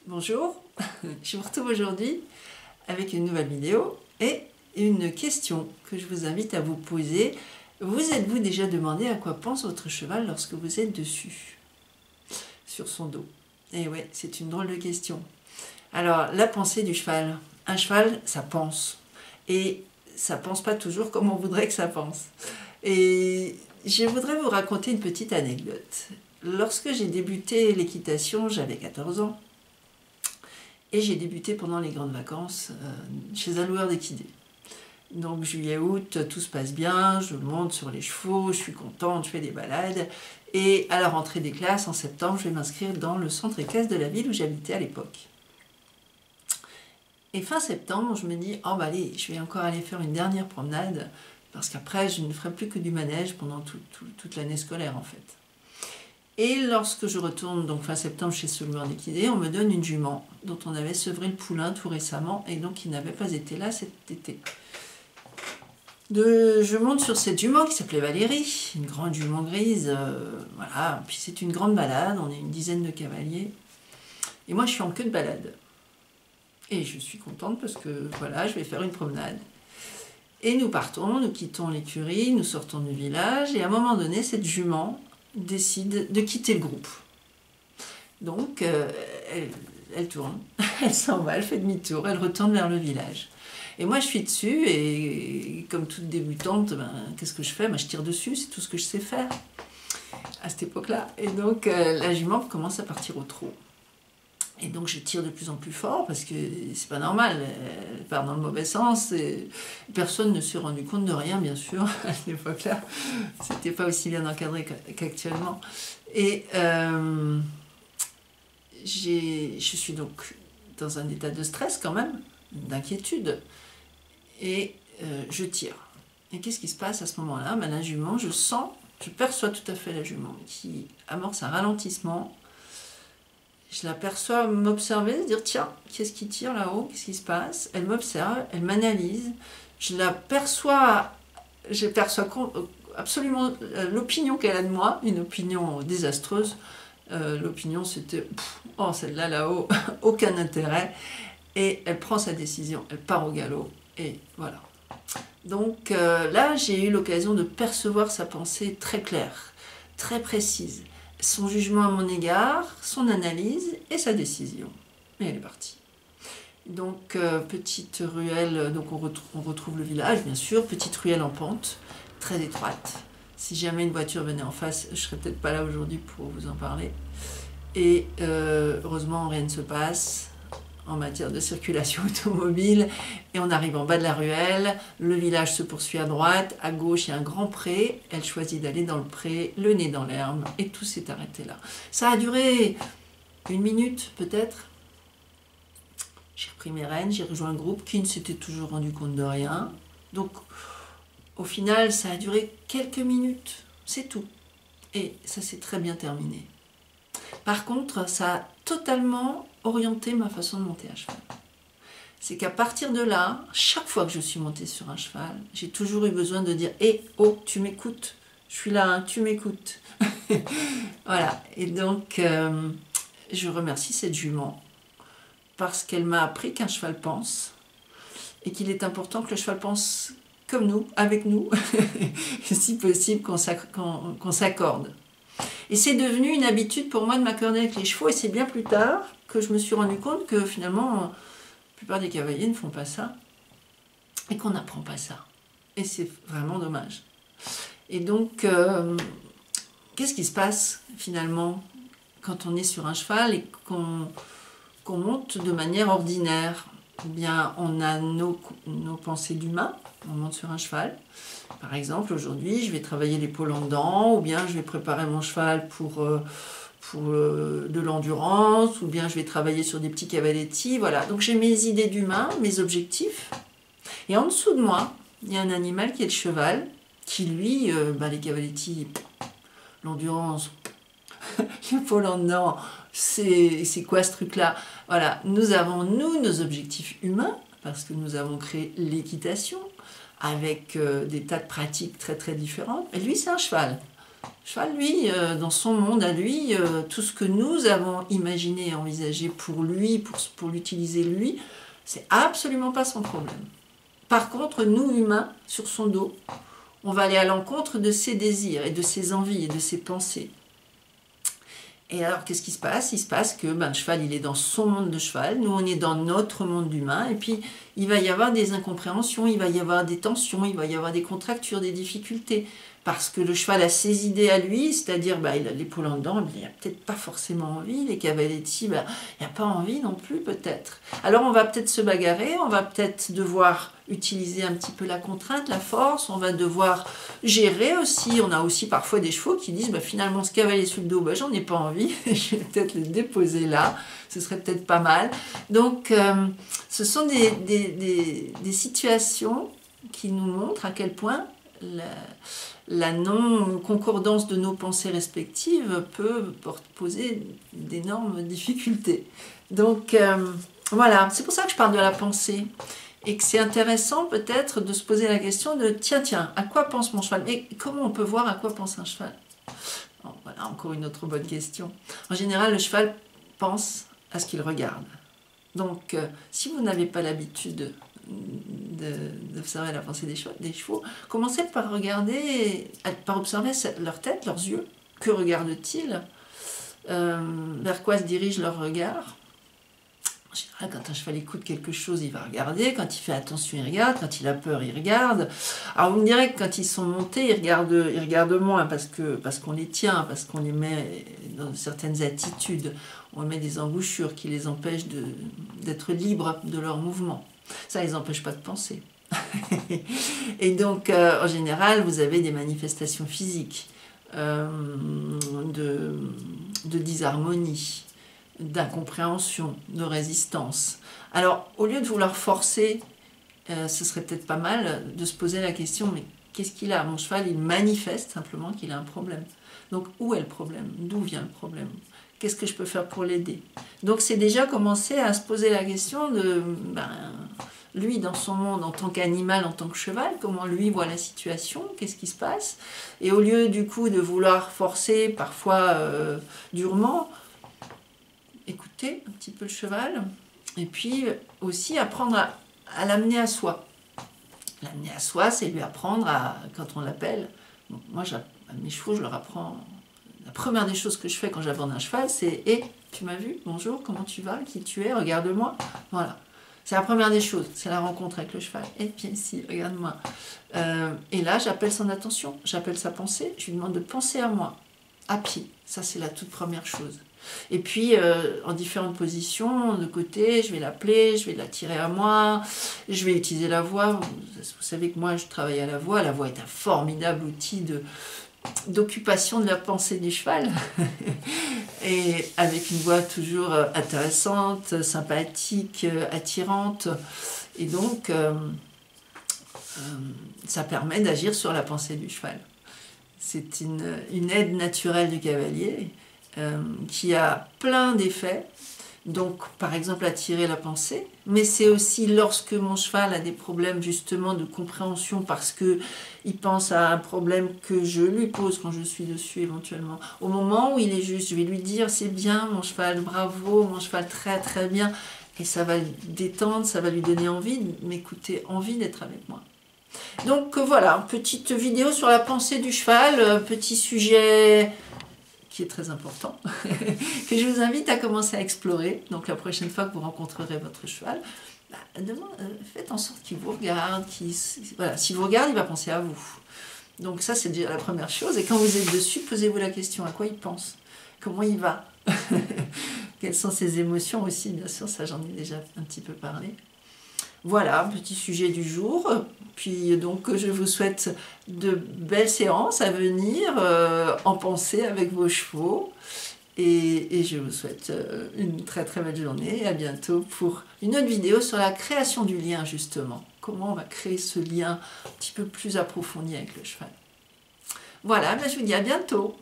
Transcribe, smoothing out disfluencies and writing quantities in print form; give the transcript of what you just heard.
Bonjour, je vous retrouve aujourd'hui avec une nouvelle vidéo et une question que je vous invite à vous poser. Vous êtes-vous déjà demandé à quoi pense votre cheval lorsque vous êtes dessus, sur son dos? Et ouais, c'est une drôle de question. Alors, la pensée du cheval. Un cheval, ça pense. Et ça pense pas toujours comme on voudrait que ça pense. Et je voudrais vous raconter une petite anecdote. Lorsque j'ai débuté l'équitation, j'avais 14 ans. Et j'ai débuté pendant les grandes vacances chez un loueur d'équidés. Donc juillet-août, tout se passe bien, je monte sur les chevaux, je suis contente, je fais des balades. Et à la rentrée des classes, en septembre, je vais m'inscrire dans le centre équestre de la ville où j'habitais à l'époque. Et fin septembre, je me dis, oh bah allez, je vais encore aller faire une dernière promenade, parce qu'après, je ne ferai plus que du manège pendant toute l'année scolaire en fait. Et lorsque je retourne, donc fin septembre, chez ce loueur d'équidés, on me donne une jument dont on avait sevré le poulain tout récemment et donc qui n'avait pas été là cet été. Je monte sur cette jument qui s'appelait Valérie, une grande jument grise, voilà. Puis c'est une grande balade, on est une dizaine de cavaliers. Et moi je suis en queue de balade. Et je suis contente parce que voilà, je vais faire une promenade. Et nous partons, nous quittons l'écurie, nous sortons du village et à un moment donné, cette jument décide de quitter le groupe. Donc elle tourne, elle s'en va, elle fait demi-tour, elle retourne vers le village. Et moi je suis dessus et comme toute débutante, qu'est-ce que je fais? Je tire dessus, c'est tout ce que je sais faire à cette époque-là. Et donc la jument commence à partir au trot. Et donc je tire de plus en plus fort parce que c'est pas normal, elle part dans le mauvais sens et personne ne s'est rendu compte de rien bien sûr à cette époque-là, c'était pas aussi bien encadré qu'actuellement. Et je suis donc dans un état de stress quand même, d'inquiétude, et je tire. Et qu'est-ce qui se passe à ce moment-là? La jument, je perçois tout à fait la jument qui amorce un ralentissement. Je l'aperçois m'observer, se dire tiens, qu'est-ce qui tire là-haut, qu'est-ce qui se passe? Elle m'observe, elle m'analyse, je perçois absolument l'opinion qu'elle a de moi, une opinion désastreuse. L'opinion c'était oh celle-là là-haut, aucun intérêt, et elle prend sa décision, elle part au galop, et voilà. Donc là j'ai eu l'occasion de percevoir sa pensée très claire, très précise. Son jugement à mon égard, son analyse et sa décision. Et elle est partie. Donc, petite ruelle, donc on retrouve le village, bien sûr, petite ruelle en pente, très étroite. Si jamais une voiture venait en face, je ne serais peut-être pas là aujourd'hui pour vous en parler. Et heureusement, rien ne se passe en matière de circulation automobile, et on arrive en bas de la ruelle, le village se poursuit à droite, à gauche il y a un grand pré, elle choisit d'aller dans le pré, le nez dans l'herbe, et tout s'est arrêté là. Ça a duré 1 minute peut-être. J'ai repris mes rênes, j'ai rejoint le groupe qui ne s'était toujours rendu compte de rien, donc au final ça a duré quelques minutes, c'est tout, et ça s'est très bien terminé. Par contre, ça a totalement orienté ma façon de monter à cheval. C'est qu'à partir de là, chaque fois que je suis montée sur un cheval, j'ai toujours eu besoin de dire « Eh, oh, tu m'écoutes, je suis là, hein, tu m'écoutes ». Voilà, et donc je remercie cette jument parce qu'elle m'a appris qu'un cheval pense et qu'il est important que le cheval pense comme nous, avec nous, si possible qu'on s'accorde. Et c'est devenu une habitude pour moi de m'accorder avec les chevaux, et c'est bien plus tard que je me suis rendu compte que finalement, la plupart des cavaliers ne font pas ça, et qu'on n'apprend pas ça. Et c'est vraiment dommage. Et donc, qu'est-ce qui se passe finalement quand on est sur un cheval et qu'on monte de manière ordinaire? Eh bien, on a nos pensées d'humain, on monte sur un cheval. Par exemple, aujourd'hui, je vais travailler l'épaule en dedans, ou bien je vais préparer mon cheval pour de l'endurance, ou bien je vais travailler sur des petits cavaletti. Voilà, donc j'ai mes idées d'humain, mes objectifs. Et en dessous de moi, il y a un animal qui est le cheval, qui lui, les cavaletti, l'endurance, l'épaule en dedans, c'est quoi ce truc-là? Voilà, nous avons, nos objectifs humains, parce que nous avons créé l'équitation, avec des tas de pratiques très très différentes. Et lui, c'est un cheval. cheval, lui, dans son monde à lui, tout ce que nous avons imaginé et envisagé pour lui, pour l'utiliser lui, c'est absolument pas son problème. Par contre, nous, humains, sur son dos, on va aller à l'encontre de ses désirs et de ses envies et de ses pensées. Et alors, qu'est-ce qui se passe? Il se passe que le cheval, il est dans son monde de cheval, nous, on est dans notre monde d'humain, et puis il va y avoir des incompréhensions, il va y avoir des tensions, il va y avoir des contractures, des difficultés, parce que le cheval a ses idées à lui, c'est-à-dire, il a l'épaule en dedans, il n'a peut-être pas forcément envie, les cavaletti, il n'a pas envie non plus, peut-être. Alors, on va peut-être se bagarrer, on va peut-être devoir utiliser un petit peu la contrainte, la force, on va devoir gérer aussi. On a aussi parfois des chevaux qui disent finalement ce cavalier sur le dos, j'en ai pas envie, je vais peut-être le déposer là, ce serait peut-être pas mal. Donc ce sont des situations qui nous montrent à quel point la non-concordance de nos pensées respectives peut poser d'énormes difficultés. Donc voilà, c'est pour ça que je parle de la pensée. Et que c'est intéressant peut-être de se poser la question de tiens, à quoi pense mon cheval? Mais comment on peut voir à quoi pense un cheval? Bon, voilà, encore une autre bonne question. En général, le cheval pense à ce qu'il regarde. Donc, si vous n'avez pas l'habitude d'observer la pensée des chevaux, commencez par regarder, par observer leur tête, leurs yeux. Que regardent-ils? Vers quoi se dirige leur regard? En général, quand un cheval écoute quelque chose, il va regarder. Quand il fait attention, il regarde. Quand il a peur, il regarde. Alors, vous me direz que quand ils sont montés, ils regardent moins parce qu'on les tient, parce qu'on les met dans certaines attitudes. On met des embouchures qui les empêchent d'être libres de leurs mouvements. Ça ne les empêche pas de penser. Et donc, en général, vous avez des manifestations physiques de disharmonie, d'incompréhension, de résistance. Alors, au lieu de vouloir forcer, ce serait peut-être pas mal de se poser la question, mais qu'est-ce qu'il a? Mon cheval, il manifeste simplement qu'il a un problème. Donc, où est le problème? D'où vient le problème? Qu'est-ce que je peux faire pour l'aider? Donc, c'est déjà commencer à se poser la question de, lui, dans son monde, en tant qu'animal, en tant que cheval, comment lui voit la situation? Qu'est-ce qui se passe? Et au lieu, du coup, de vouloir forcer, parfois durement, écouter un petit peu le cheval, et puis aussi apprendre à l'amener à soi. L'amener à soi, c'est lui apprendre quand on l'appelle. Moi, à mes chevaux, je leur apprends. La première des choses que je fais quand j'aborde un cheval, c'est « Hé, tu m'as vu? Bonjour, comment tu vas? Qui tu es? Regarde-moi. » Voilà. C'est la première des choses, c'est la rencontre avec le cheval. « Hé, viens ici, regarde-moi. » Et là, j'appelle son attention, j'appelle sa pensée, je lui demande de penser à moi, à pied. Ça, c'est la toute première chose. Et puis, en différentes positions, de côté, je vais l'appeler, je vais l'attirer à moi, je vais utiliser la voix. Vous savez que moi, je travaille à la voix. La voix est un formidable outil d'occupation de la pensée du cheval. Et avec une voix toujours intéressante, sympathique, attirante. Et donc, ça permet d'agir sur la pensée du cheval. C'est une aide naturelle du cavalier. Qui a plein d'effets, donc par exemple attirer la pensée, mais c'est aussi lorsque mon cheval a des problèmes justement de compréhension parce qu'il pense à un problème que je lui pose quand je suis dessus éventuellement. Au moment où il est juste, je vais lui dire c'est bien mon cheval, bravo, mon cheval très très bien, et ça va le détendre, ça va lui donner envie de m'écouter, envie d'être avec moi. Donc voilà, petite vidéo sur la pensée du cheval, petit sujet qui est très important, que je vous invite à commencer à explorer. Donc la prochaine fois que vous rencontrerez votre cheval, faites en sorte qu'il vous regarde, voilà, s'il vous regarde, il va penser à vous. Donc ça, c'est déjà la première chose. Et quand vous êtes dessus, posez-vous la question, à quoi il pense? Comment il va? Quelles sont ses émotions aussi? Bien sûr, ça j'en ai déjà un petit peu parlé. Voilà, petit sujet du jour. Puis donc je vous souhaite de belles séances à venir en pensée avec vos chevaux. Et je vous souhaite une très très belle journée. Et à bientôt pour une autre vidéo sur la création du lien justement. Comment on va créer ce lien un petit peu plus approfondi avec le cheval. Voilà, je vous dis à bientôt.